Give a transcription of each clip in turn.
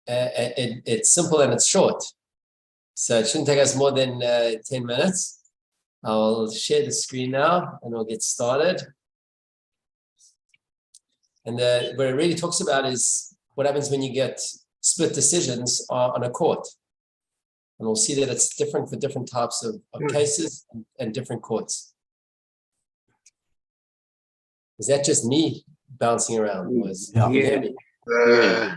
it's simple and it's short. So it shouldn't take us more than 10 minutes. I'll share the screen now and we'll get started. And what it really talks about is what happens when you get split decisions on a court. And we'll see that it's different for different types of cases and different courts. Is that just me bouncing around? Yeah.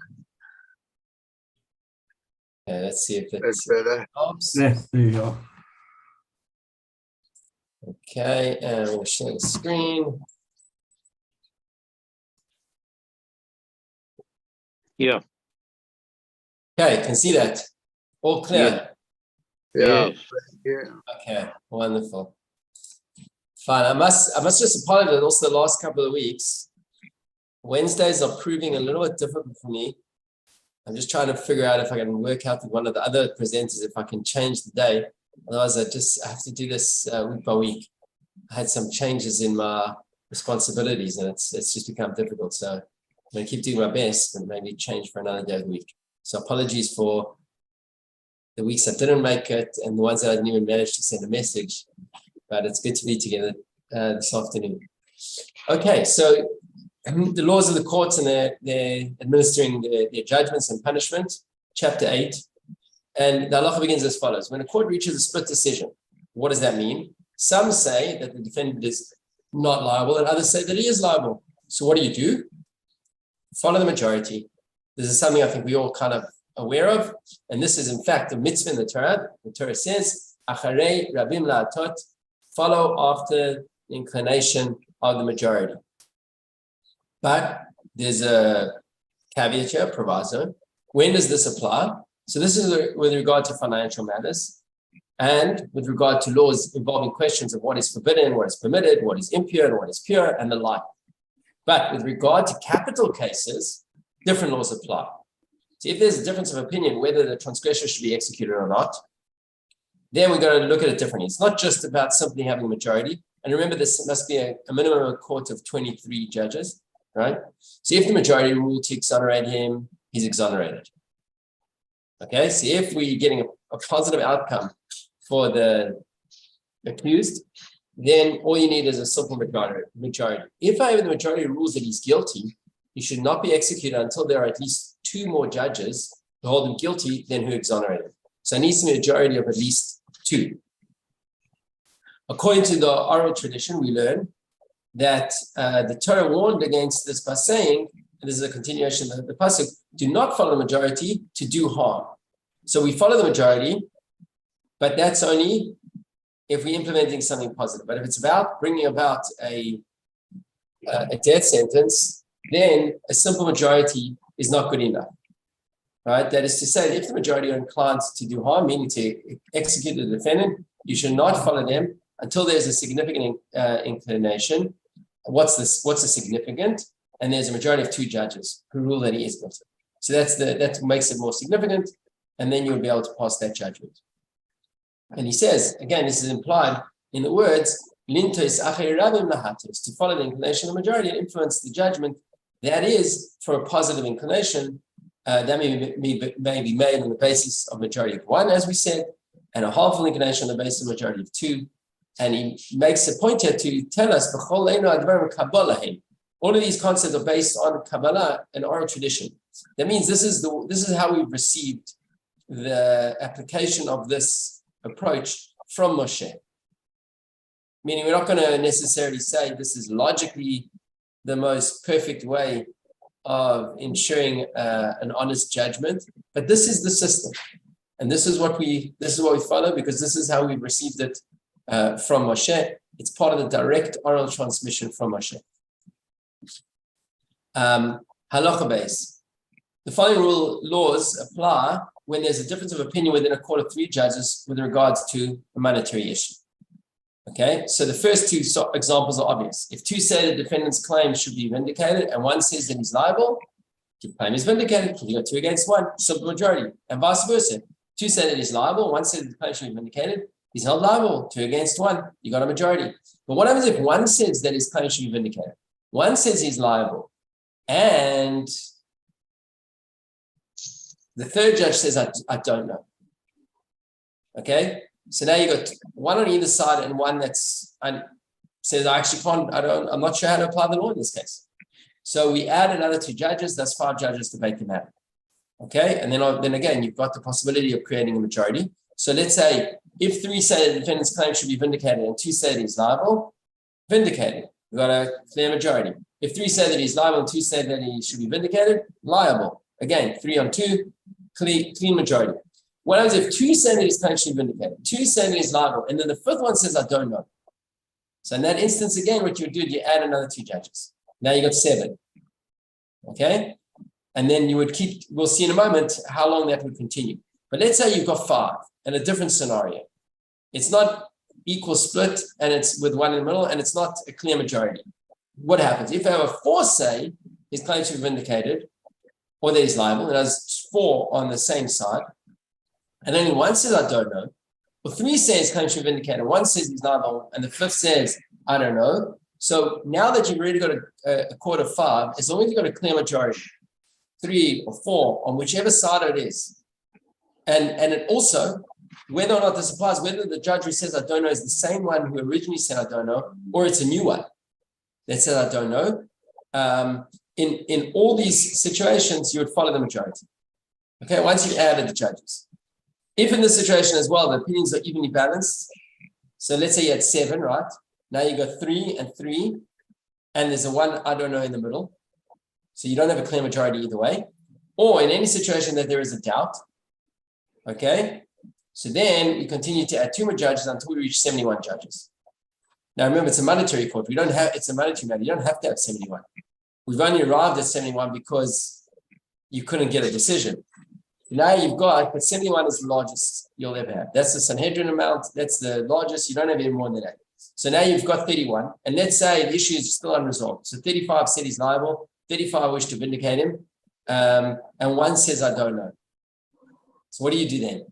Let's see if That's better. helps. Yes, there you go. Okay, and we'll share the screen. Yeah. Okay, can see that. All clear. Yeah. Okay, wonderful. Fine. I must just apologize. Also, the last couple of weeks, Wednesdays are proving a little bit difficult for me. I'm just trying to figure out if I can work out with one of the other presenters if I can change the day. Otherwise, I have to do this week by week. I had some changes in my responsibilities, and it's just become difficult. So I'm going to keep doing my best, and maybe change for another day of the week. So apologies for the weeks I didn't make it, and the ones that I didn't even manage to send a message. But it's good to be together this afternoon. Okay, so the laws of the courts and they're administering their judgments and punishment, chapter 8. And the halacha begins as follows. When a court reaches a split decision, what does that mean? Some say that the defendant is not liable, and others say that he is liable. So what do? Follow the majority. This is something I think we all kind of aware of. And this is, in fact, a mitzvah in the Torah. The Torah says, Acharei rabim la'atot, follow after the inclination of the majority. But there's a caveat here, proviso. When does this apply? So this is with regard to financial matters and with regard to laws involving questions of what is forbidden, what is permitted, what is impure, and what is pure, and the like. But with regard to capital cases, different laws apply. So if there's a difference of opinion whether the transgressor should be executed or not, then we're going to look at it differently. It's not just about simply having a majority. And remember, this must be a minimum of a court of 23 judges, right? So if the majority rule to exonerate him, he's exonerated. Okay, so if we're getting a positive outcome for the accused, then all you need is a simple majority. If, however, the majority rules that he's guilty, he should not be executed until there are at least 2 more judges who hold him guilty than who exonerate him. So it needs a majority of at least 2. According to the oral tradition, we learn that the Torah warned against this by saying, and this is a continuation of the pasuk, do not follow the majority to do harm. So we follow the majority, but that's only if we're implementing something positive. But if it's about bringing about a death sentence, then a simple majority is not good enough, right? That is to say, that if the majority are inclined to do harm, meaning to execute the defendant, you should not follow them until there's a significant inclination. What's the significant? And there's a majority of 2 judges who rule that he is guilty. So that makes it more significant, and then you'll be able to pass that judgment. And he says, again, this is implied in the words, lintos achei rabim lahatos, to follow the inclination of the majority and influence the judgment. That is for a positive inclination that may be made on the basis of majority of 1, as we said, and a harmful inclination on the basis of majority of 2. And he makes a point here to tell us, all of these concepts are based on Kabbalah and oral tradition. That means this is how we've received the application of this approach from Moshe. Meaning we're not going to necessarily say this is logically the most perfect way of ensuring an honest judgment, but this is the system, and this is what we follow because this is how we've received it from Moshe. It's part of the direct oral transmission from Moshe. Halacha base. The following laws apply when there's a difference of opinion within a court of 3 judges with regards to a monetary issue. Okay, so the first 2 examples are obvious. If 2 say the defendant's claim should be vindicated and 1 says that he's liable, the claim is vindicated, you got 2 against 1, simple majority, and vice versa. 2 say that he's liable, 1 says the claim should be vindicated, he's held liable, 2 against 1, you got a majority. But what happens if 1 says that his claim should be vindicated? 1 says he's liable, and The third judge says, I don't know. Okay, so now you got one on either side and one that's says, I actually can't, I'm not sure how to apply the law in this case. So we add another 2 judges, that's 5 judges to debate the matter. Okay, and then again, you've got the possibility of creating a majority. So let's say if 3 say the defendant's claim should be vindicated and 2 say that he's liable, vindicated. We've got a clear majority. If 3 say that he's liable and 2 say that he should be vindicated, liable. Again, 3 on 2, clean majority. What happens if 2 say that his claim should be vindicated, 2 say that he's liable, and then the 5th one says, I don't know. So in that instance, again, what you would do, you add another 2 judges. Now you got 7. Okay? And then you would keep, we'll see in a moment how long that would continue. But let's say you've got 5 and a different scenario. It's not equal split and it's with 1 in the middle and it's not a clear majority. What happens? If there were 4 say his claim should be vindicated or that he's liable, and there's 4 on the same side, and only 1 says, I don't know, or 3 says his claim should be vindicated, 1 says he's liable, and the 5th says, I don't know. So now that you've already got a court of 5, as long as you've got a clear majority, 3 or 4 on whichever side it is, and it also, whether or not this applies, whether the judge who says I don't know is the same one who originally said I don't know, or it's a new one that says I don't know. In all these situations, you would follow the majority. Okay, once you've added the judges. If in this situation as well, the opinions are evenly balanced, so let's say you had 7, right? Now you got 3 and 3, and there's a 1 I don't know in the middle. So you don't have a clear majority either way. Or in any situation that there is a doubt, okay? So then we continue to add 2 more judges until we reach 71 judges. Now remember, it's a monetary court. It's a monetary matter. You don't have to have 71. We've only arrived at 71 because you couldn't get a decision. Now you've got, but 71 is the largest you'll ever have. That's the Sanhedrin amount. That's the largest. You don't have any more than that. So now you've got 31. And let's say the issue is still unresolved. So 35 said he's liable. 35 wish to vindicate him. And 1 says, I don't know. So what do you do then?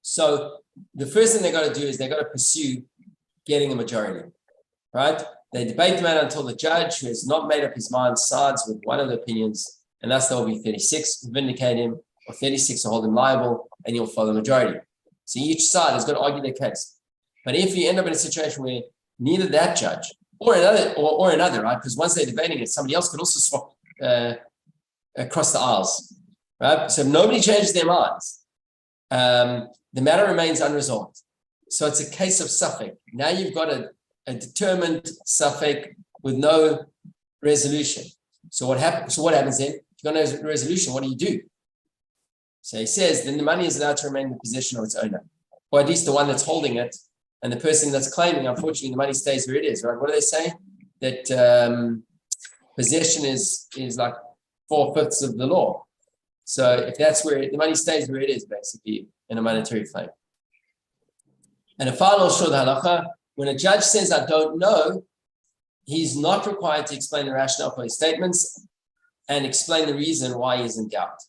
So the first thing they got to do is they got to pursue getting a majority, right? They debate the matter until the judge, who has not made up his mind, sides with one of the opinions, and thus there will be 36 to vindicate him, or 36 to hold him liable, and you'll follow the majority. So each side has got to argue their case. But if you end up in a situation where neither that judge or another, right? Because once they're debating it, somebody else could also swap across the aisles, right? So if nobody changes their minds, the matter remains unresolved. So it's a case of suffix. Now you've got a determined suffix with no resolution. So what happens then? If you've got no resolution, what do? So he says, then the money is allowed to remain in the possession of its owner, or at least the one that's holding it, and the person that's claiming, unfortunately, the money stays where it is, right? What do they say? That possession is like 4/5 of the law. So if that's where the money stays where it is, basically, in a monetary claim. And a final short halacha, when a judge says, I don't know, he's not required to explain the rationale for his statements and explain the reason why he's in doubt.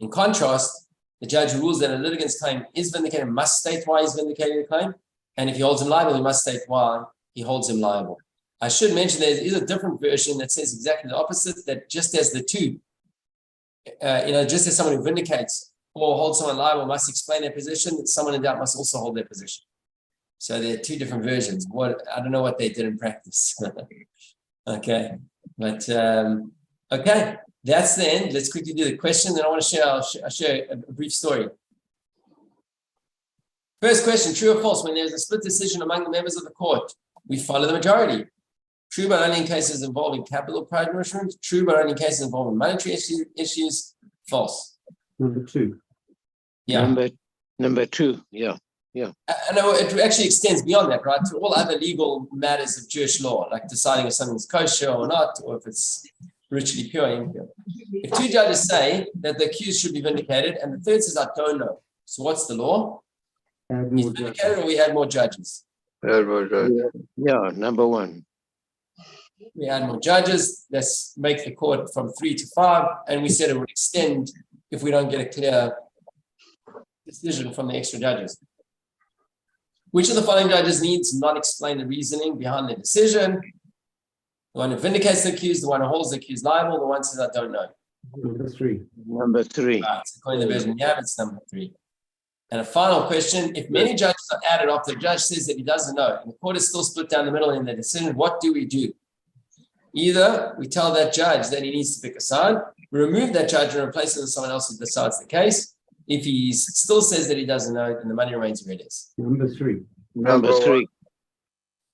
In contrast, the judge who rules that a litigant's claim is vindicated must state why he's vindicating the claim. And if he holds him liable, he must state why he holds him liable. I should mention there is a different version that says exactly the opposite, that just as the two, just as someone who vindicates or holds someone liable must explain their position, someone in doubt must also hold their position. So there are 2 different versions. I don't know what they did in practice. Okay, but okay, that's the end. Let's quickly do the question. Then I want to share. I'll share a brief story. First question: true or false? When there's a split decision among the members of the court, we follow the majority. True, but only in cases involving capital punishment. True, but only in cases involving monetary issues. False. Number 2. Yeah. Number 2. Yeah. Yeah. I know it actually extends beyond that, right? To all other legal matters of Jewish law, like deciding if something's kosher or not, or if it's ritually pure or impure. If 2 judges say that the accused should be vindicated, and the third says, I don't know. So what's the law? He's vindicated, or we add more judges? Yeah, number 1. We add more judges. Let's make the court from 3 to 5, and we said it would extend if we don't get a clear decision from the extra judges. Which of the following judges needs not explain the reasoning behind the decision? The one who vindicates the accused, the one who holds the accused liable, the one who says, I don't know. Number 3. Number 3. Right, according to the version we have, it's number 3. And a final question, if many judges are added after the judge says that he doesn't know, and the court is still split down the middle in the decision, what do we do? Either we tell that judge that he needs to pick a side, we remove that judge and replace it with someone else who decides the case. If he still says that he doesn't know, then the money remains where it is. Number 3. Number 3.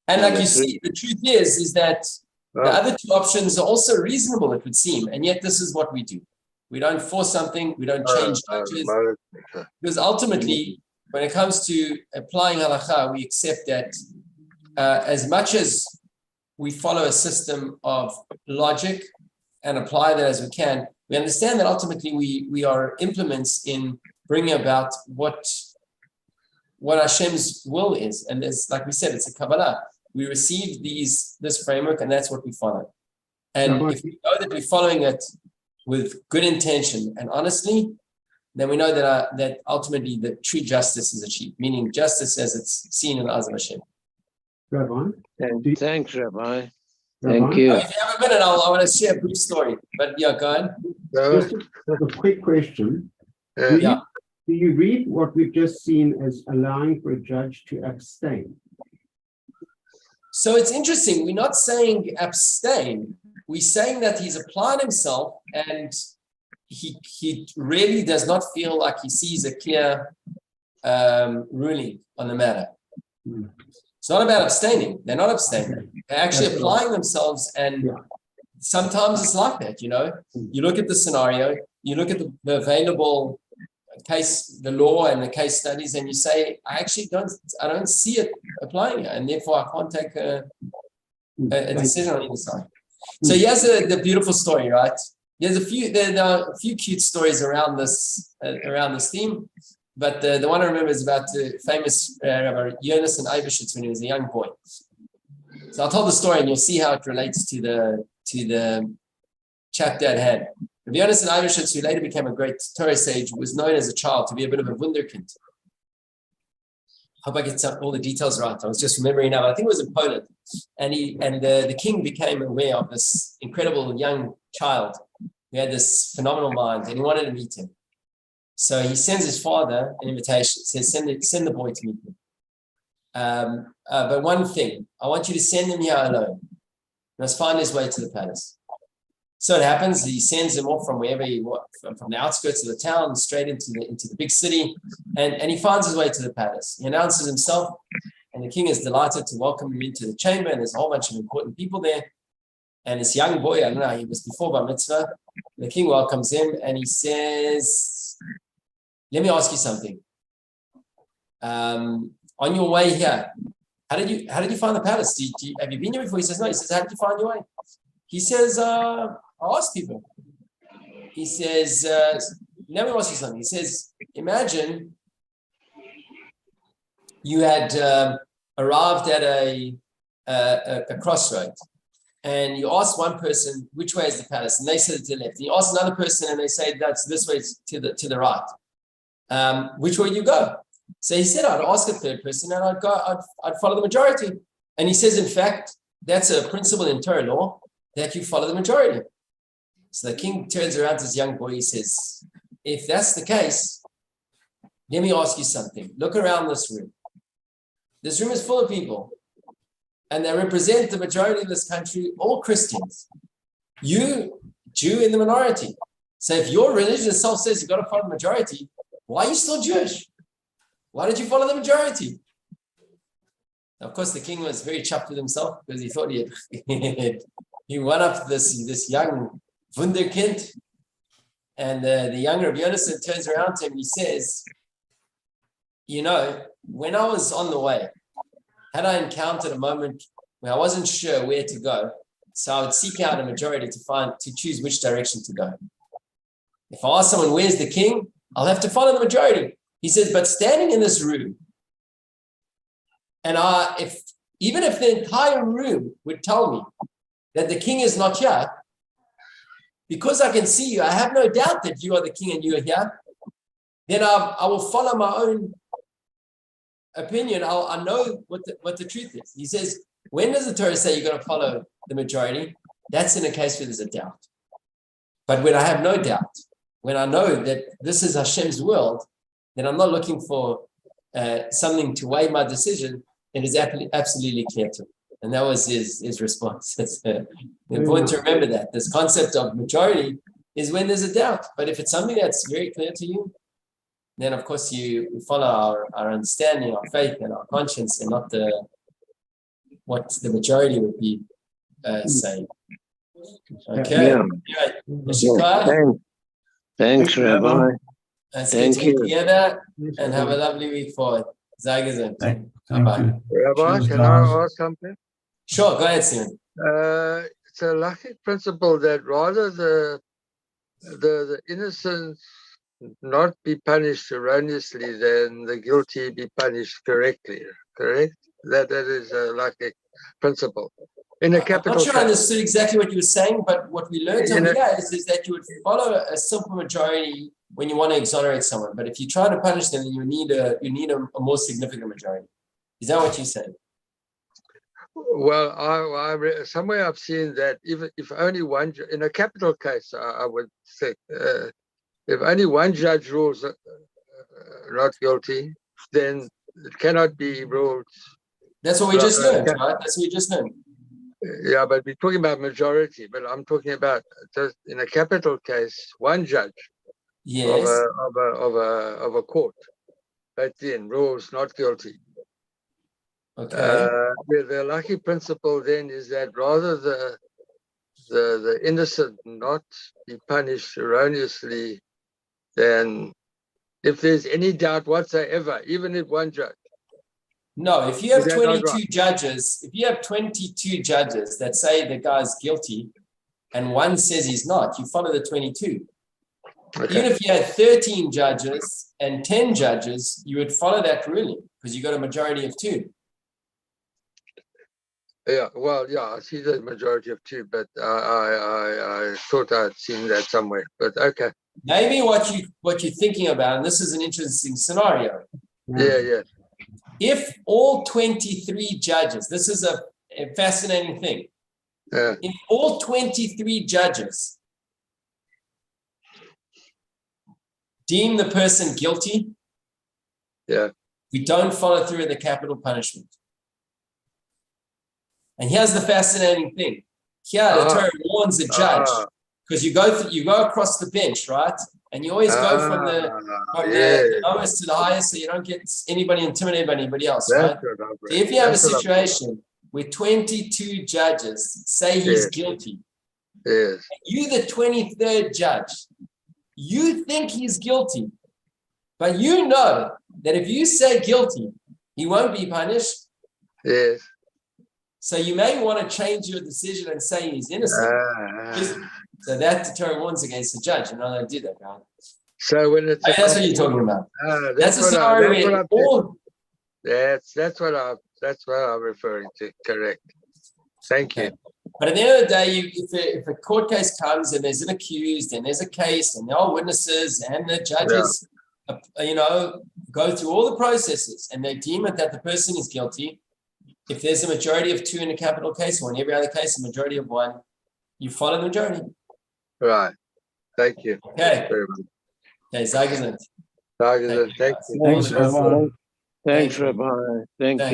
And like Number you three. see, the truth is that the other 2 options are also reasonable, it would seem, and yet this is what we do. We don't force something, we don't change judges, because ultimately, when it comes to applying halakha, we accept that as much as we follow a system of logic and apply that as we can, we understand that ultimately we are implements in bringing about what Hashem's will is. And as like we said, it's a Kabbalah. We receive this framework, and that's what we follow. And if we know that we're following it with good intention and honestly, then we know that ultimately the true justice is achieved, meaning justice as it's seen in the eyes of Hashem. Rabbi? Thanks, Rabbi. Rabbi? Thank you. If you have a minute, I want to share a brief story. But yeah, go on. Just a quick question. Do you read what we've just seen as allowing for a judge to abstain? So it's interesting. We're not saying abstain. We're saying that he's applied himself and he really does not feel like he sees a clear ruling on the matter. It's not about abstaining. They're not abstaining. They're actually applying themselves, and sometimes it's like that, you know. You look at the scenario, you look at the available case, the law and the case studies, and you say, I don't see it applying, and therefore I can't take a decision on either side. So here's the beautiful story, right? There are a few cute stories around this theme, but the one I remember is about the famous Rabbi Yonas and Eibeshitz when he was a young boy. So I'll tell the story, and you'll see how it relates to the chapter at hand. Rabbi Yonas and Eibeshitz, who later became a great Torah sage, was known as a child to be a bit of a wunderkind. I hope I get all the details right. I was just remembering now. I think it was in Poland, and the king became aware of this incredible young child who had this phenomenal mind, and he wanted to meet him. So he sends his father an invitation. Says, send the boy to meet me. But one thing, I want you to send him here alone. He must find his way to the palace. So it happens, he sends him off from wherever he was, from the outskirts of the town, straight into the big city, and he finds his way to the palace. He announces himself, and the king is delighted to welcome him into the chamber, and there's a whole bunch of important people there. And this young boy, I don't know, he was before Bar Mitzvah, the king welcomes him, and he says, let me ask you something. On your way here, how did you find the palace? Have you been here before? He says, no. He says, how did you find your way? He says, I asked people. He says, let me ask you something. He says, imagine you had arrived at a crossroad, and you asked one person, which way is the palace? And they said to the left. And you ask another person, and they say, that's this way to the right. Which way do you go? So he said, I'd ask a third person, and I'd follow the majority. And he says, in fact, that's a principle in Torah law, that you follow the majority. So the king turns around to his young boy. He says, if that's the case, let me ask you something. Look around this room. This room is full of people, and they represent the majority of this country, all Christians. You, Jew, in the minority. So if your religion itself says you've got to follow the majority, why are you still Jewish? Why did you follow the majority? Of course, the king was very chuffed with himself because he thought he won up this young wunderkind. And the young Rabbi Yonason turns around to him and he says, you know, when I was on the way, had I encountered a moment where I wasn't sure where to go, so I would seek out a majority to choose which direction to go. If I ask someone, where's the king? I'll have to follow the majority. He says, but standing in this room, and even if the entire room would tell me that the king is not here, because I can see you, I have no doubt that you are the king and you are here, then I will follow my own opinion. I know what the truth is. He says, when does the Torah say you're going to follow the majority? That's in a case where there's a doubt. But when I have no doubt, when I know that this is Hashem's world, then I'm not looking for something to weigh my decision. It is absolutely clear to me. And that was his response. It's important to remember that. This concept of majority is when there's a doubt. But if it's something that's very clear to you, then of course you follow our understanding, our faith, and our conscience, and not what the majority would be saying. Okay. Yeah. Anyway, Thanks, Rabbi. let's Thank continue you. together and have a lovely week forward. Sei gesund. Thank Bye-bye. you. Rabbi, Cheers, can guys. I ask something? Sure, go ahead, Simon. It's a lucky principle that rather the innocent not be punished erroneously than the guilty be punished correctly. Correct? That is a lucky principle. In a I'm capital not sure I case. understood exactly what you were saying, but what we learned In over a- here is that you would follow a simple majority when you want to exonerate someone. But if you try to punish them, then you need a more significant majority. Is that what you're saying? Well, somewhere I've seen that if only one, in a capital case, I would think, if only one judge rules not guilty, then it cannot be ruled. That's what we just learned, right? That's what we just learned. Yeah, but we're talking about majority. But I'm talking about just in a capital case, one judge Yes. of a court, but then rules not guilty. Okay. The lucky principle then is that rather the innocent not be punished erroneously than if there's any doubt whatsoever, even if one judge. No, if you have Is that not 22 right? judges, if you have 22 judges that say the guy's guilty and one says he's not, you follow the 22. Okay. Even if you had 13 judges and 10 judges, you would follow that ruling because you got a majority of 2. Yeah, well, yeah, I see the majority of 2, but I thought I'd seen that somewhere. But okay, Maybe what you're thinking about, and this is an interesting scenario. yeah. If all 23 judges, this is a fascinating thing. Yeah. If all 23 judges deem the person guilty, Yeah. we don't follow through with the capital punishment. And here's the fascinating thing. Here, the Torah warns the judge, because you go across the bench, right? And you always go from the lowest to the highest, so you don't get anybody intimidated by anybody else, right? So if you have a situation where 22 judges say he's guilty, Yes. you, the 23rd judge, you think he's guilty, but you know that if you say guilty, he won't be punished. Yes. So you may want to change your decision and say he's innocent. So that the Torah warns against the judge. You know, they do that, right? So when it's That's what you're talking about. That's a what scenario where all. that's what I'm referring to. Correct. Thank you. But at the end of the day, if a court case comes and there's an accused and there's a case and there are witnesses and the judges, go through all the processes and they deem it that the person is guilty. If there's a majority of 2 in a capital case, or in every other case, a majority of 1, you follow the majority. Right. Thank you. Okay. Very much. Okay, sei gesund. Thank you. Thanks, everyone. Thanks, Rabbi. Thank you.